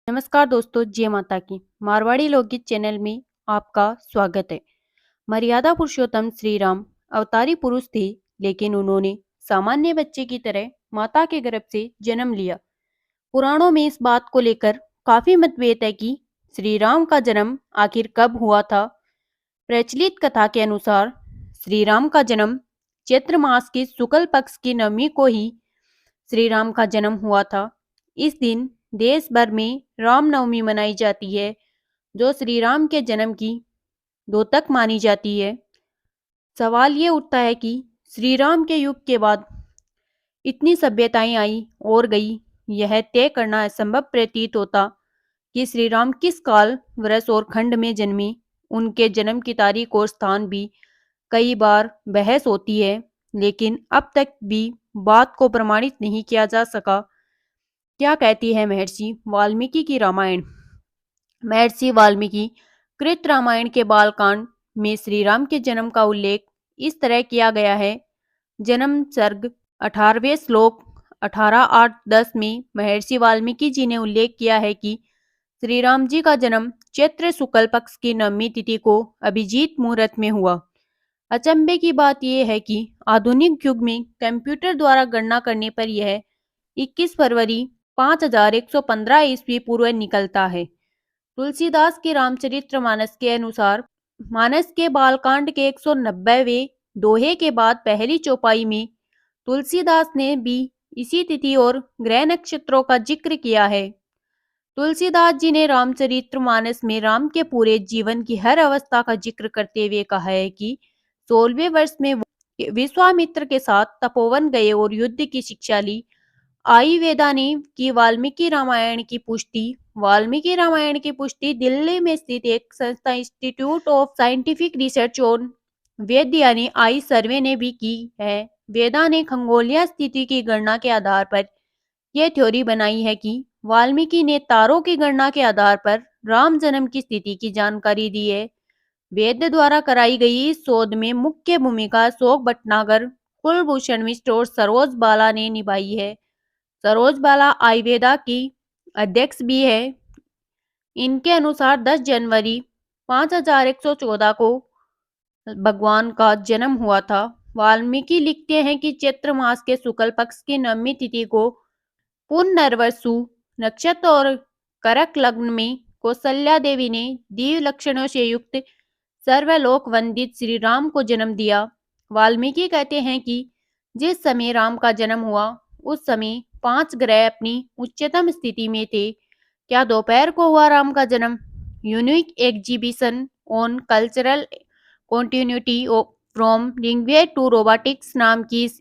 नमस्कार दोस्तों, जय माता की। मारवाड़ी लोकगीत चैनल में आपका स्वागत है। मर्यादा पुरुषोत्तम श्री राम अवतारी पुरुष थे, लेकिन उन्होंने सामान्य बच्चे की तरह माता के गर्भ से जन्म लिया। पुराणों में इस बात को लेकर काफी मतभेद है कि श्री राम का जन्म आखिर कब हुआ था। प्रचलित कथा के अनुसार श्री राम का जन्म चैत्र मास के शुक्ल पक्ष की नवमी को ही श्री राम का जन्म हुआ था। इस दिन देश भर में रामनवमी मनाई जाती है, जो श्री राम के जन्म की द्योतक मानी जाती है। सवाल ये उठता है कि श्री राम के युग के बाद इतनी सभ्यताएं आई और गई, यह तय करना असंभव प्रतीत होता कि श्री राम किस काल, वर्ष और खंड में जन्मे। उनके जन्म की तारीख और स्थान भी कई बार बहस होती है, लेकिन अब तक भी बात को प्रमाणित नहीं किया जा सका। क्या कहती है महर्षि वाल्मीकि की रामायण। महर्षि वाल्मीकि कृत रामायण के बालकांड में श्री राम के जन्म का उल्लेख इस तरह किया गया है। जन्म सर्ग 18वें श्लोक 18:8-10 में महर्षि वाल्मीकि जी ने उल्लेख किया है कि श्री राम जी का जन्म चैत्र शुक्ल पक्ष की नवमी तिथि को अभिजीत मुहूर्त में हुआ। अचंभे की बात यह है कि आधुनिक युग में कंप्यूटर द्वारा गणना करने पर यह 21 फरवरी 5115 ईस्वी पूर्व निकलता है। तुलसीदास के रामचरितमानस के अनुसार मानस के बालकांड के 190वें दोहे के बाद पहली चौपाई में तुलसीदास ने भी इसी तिथि और ग्रह नक्षत्रों का जिक्र किया है। तुलसीदास जी ने रामचरितमानस में राम के पूरे जीवन की हर अवस्था का जिक्र करते हुए कहा है कि 16वें वर्ष में वो विश्वामित्र के साथ तपोवन गए और युद्ध की शिक्षा ली। आयुर्वेदा ने की वाल्मीकि रामायण की पुष्टि। वाल्मीकि रामायण की पुष्टि दिल्ली में स्थित एक संस्था institute of scientific research on Veda यानी आई सर्वे ने भी की है। वेदा ने खगोलीय स्थिति की गणना के आधार पर यह थ्योरी बनाई है कि वाल्मीकि ने तारों की गणना के आधार पर राम जन्म की स्थिति की जानकारी दी है। वेद द्वारा कराई गई इस शोध में मुख्य भूमिका अशोक भटनागर, कुलभूषण मिश्र और सरोज बाला ने निभाई है। सरोज बाला आयुर्वेदा की अध्यक्ष भी है। इनके अनुसार 10 जनवरी 5114 को भगवान का जन्म हुआ था। वाल्मीकि लिखते हैं कि चैत्र मास के शुक्ल पक्ष की नवमी तिथि को पुनर्वसु नक्षत्र और करक लग्न में कौशल्या देवी ने दिव्य लक्षणों से युक्त सर्वलोक वंदित श्री राम को जन्म दिया। वाल्मीकि कहते हैं कि जिस समय राम का जन्म हुआ उस समय 5 ग्रह अपनी उच्चतम स्थिति में थे। क्या दोपहर को हुआ राम का जन्म? Unique exhibition on cultural continuity from लिंग्वे टू रोबोटिक्स नाम की इस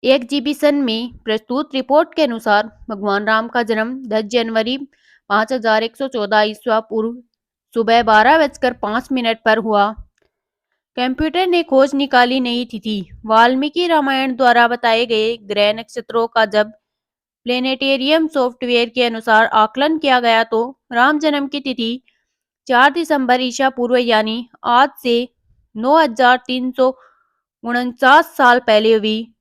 एग्जीबिशन में प्रस्तुत रिपोर्ट के अनुसार भगवान राम का जन्म 10 जनवरी 5114 ईस्वी पूर्व सुबह 12:05 पर हुआ। कंप्यूटर ने खोज निकाली नई तिथि। वाल्मीकि रामायण द्वारा बताए गए ग्रह नक्षत्रों का जब प्लेनेटेरियम सॉफ्टवेयर के अनुसार आकलन किया गया तो राम जन्म की तिथि 4 दिसंबर ईसा पूर्व यानी आज से 9349 साल पहले हुई।